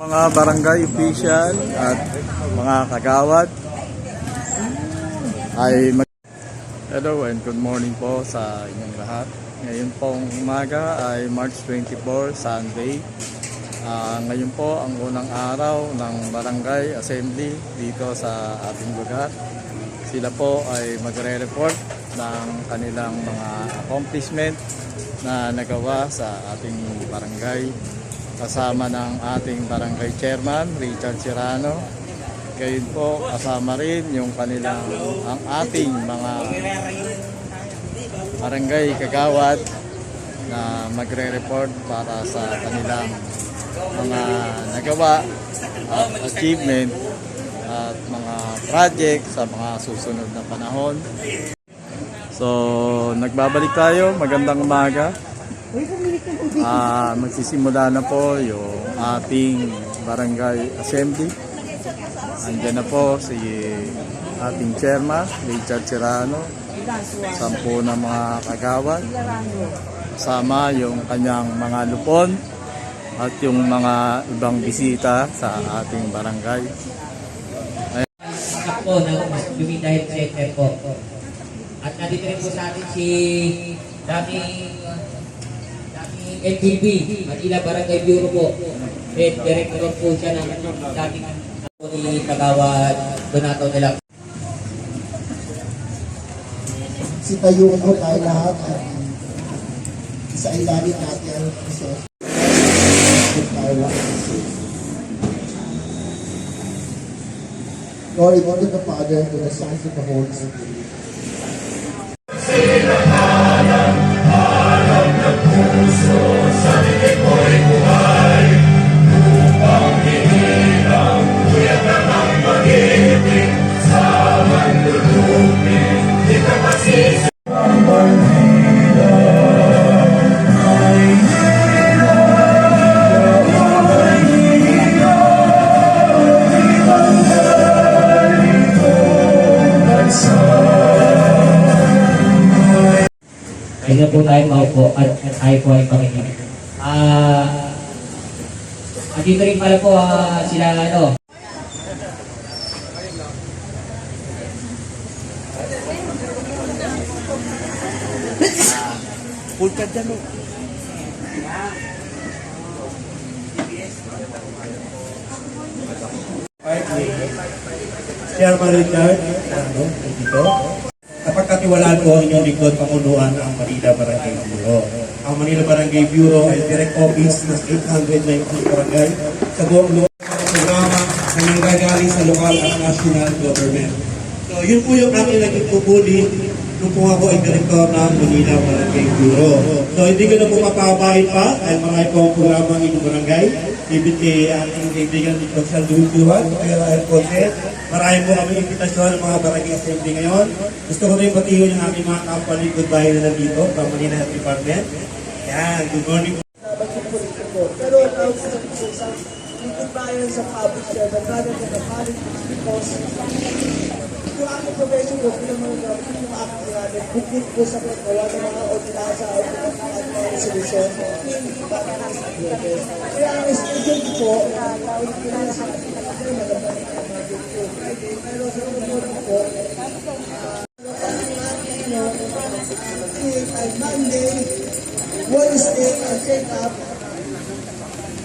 Mga barangay official at mga kagawad ay hello and good morning po sa inyong lahat. Ngayon pong umaga ay March 24, Sunday. Ngayon po ang unang araw ng barangay assembly dito sa ating lugar. Sila po ay magre-report ng kanilang mga accomplishment na nagawa sa ating barangay, kasama ng ating barangay chairman Richard Serrano. Gayon po kasama rin yung ang ating mga barangay kagawad na magre-report para sa kanilang mga nagawa at achievement at mga project sa mga susunod na panahon. So nagbabalik tayo, magandang umaga. Magsisimula na po yung ating barangay assembly. Andiyan na po si ating chairman Richard Serrano, 10 na mga kagawad, kasama yung kanyang mga lupon at yung mga ibang bisita sa ating barangay. Po ng Dumidahil Center po. At nandito rin po sa atin si daming NTB, Manila Barangay Bureau po. Head Director po siya ng dating ni Kagawad Donato de la. Sitayuan ko tayo lahat at isa ilalim natin kasi tayo lahat. Glory be to the Father, to the Son, to the Holy Spirit. Kaya po tayo maupo at tayo po ay pakinig. Dito rin pala po sila Full ka dyan, Chairman Richard, dito. Napagkatiwalaan ko ang inyong lingkod pangunuan ang Manila Barangay Bureau. Ang Manila Barangay Bureau ay direct office ng 819 barangay sa buong lugar ng programa na nanggagaling sa lokal at national government. So yun po yung aking naging pupuli nung po ako ay direktor ng Manila Barangay Bureau. So hindi ko na po mapapain pa dahil marami po ang programa ng inyong barangay. Ibig kay aking kaibigan ni Consal Duduhan, kaya Content. Marami po kami imbitasyon ng mga barangay assembly ngayon. Gusto ko rin patiyon yung aming mga company goodbye na nandito from Manila Health Department. Yan, good morning po. Pero ang likod bayan sa public servant rather than the public because yung aking profession ko, yung aking ginamit, bukod po sa paggawa ng mga ordinansa at mga solusyon, hindi pa kaya ang student po, pinasa pero sa mga po, ay Monday, Wednesday, ang check-up,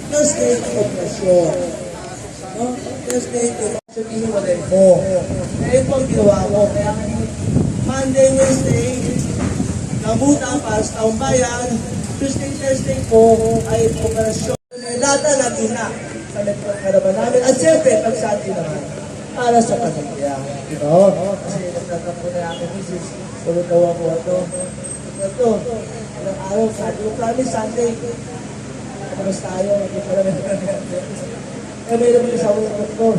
Thursday, operasyon. Thursday, sabihin mo rin po. Kaya ito ang ginawa ko. Kaya Monday, Wednesday, nabuta para sa taong bayan. Tuesday, Thursday po ay operasyon. Data natin na sa nagkakaraman namin. At siyempre, pag sa atin naman, para sa pamilya. Kasi nagtatapo na aking misis. Tulog daw ako ito. Ilang araw, sabi ko, promise Sunday. Tapos tayo, hindi pa namin may naman yung sabi ng doktor.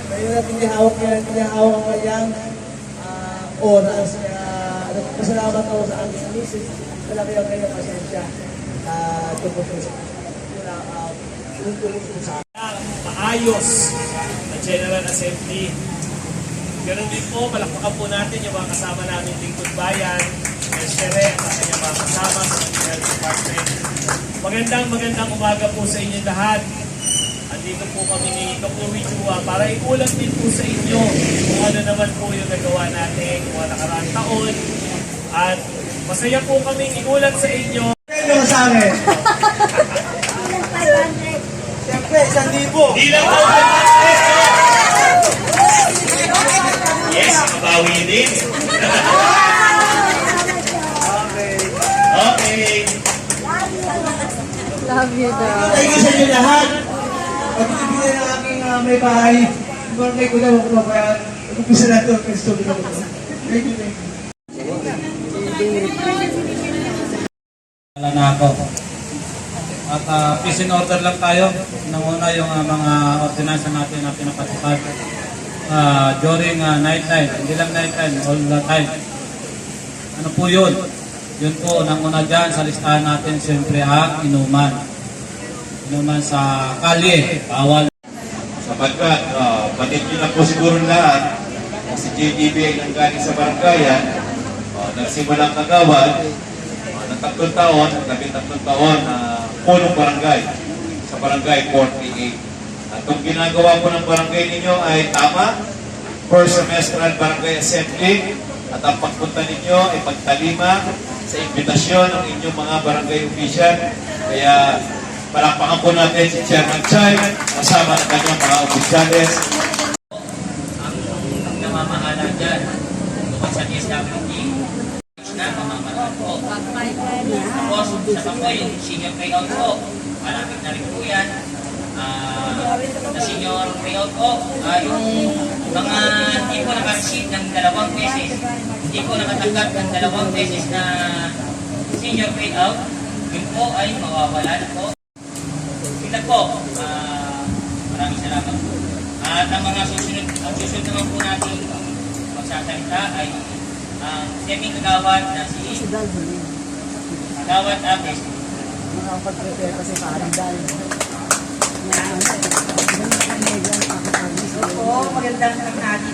May natin tinihawak ang kanyang oras. Pasalamat ako sa aking misis. Malaki ang kanyang pasensya. Tungkol sa maayos na General Assembly. Ganun din po, palakpakan po natin yung mga kasama namin lingkod bayan Estere at ang kanyang mga kasama sa Health Department. Magandang umaga po sa inyo lahat. Andito po kami ni Dr. Wichua para iulat din po sa inyo kung ano naman po yung nagawa natin mga nakaraang taon. At masaya po kaming iulat sa inyo. Ano sa amin? Siyempre, 1,000. Di lang po yes, mabawi din. Okay. Love you daw. Thank you sa inyo lahat. Pag-ibigay ng aking may bahay, barangay ko na ako kaya mag-umpisa na ito. Thank you. Wala na ako. At peace and order lang tayo. Nanguna yung mga ordinansa natin na pinapatupad during night time. Hindi lang night time, all the time. Ano po yun? Yun po, nanguna dyan sa listahan natin, siyempre ang inuman. Inuman sa kalye, bawal. Sapagkat, batid nyo na po siguro lahat, si JDB ay nanggaling sa barangayan, nagsimulang kagawad, ng 3 taon, 13 taon na punong barangay sa barangay 48. At kung ginagawa po ng barangay ninyo ay tama, first semestral barangay assembly, at ang pagpunta ninyo ay pagtalima sa imbitasyon ng inyong mga barangay official. Kaya palakpakan po natin si Chairman Chay, kasama ng kanyang mga opisyales. Ang namamahala dyan, tungkol sa DSWD, na mamamahala po. Tapos, sa pa po yung senior payout po, malapit na rin po yan. Sa senior payout po, yung mga hindi po naka-receive ng 2 beses, hindi po nakatanggap ng 2 beses na senior payout, yun po ay mawawala na po. Kita po, maraming salamat po. At ang mga susunod naman po natin magsasalita ay ang seming kagawad na si Kagawad Apes. Nakapag-prepare kasi parang dahil. Oo, magandang tanghali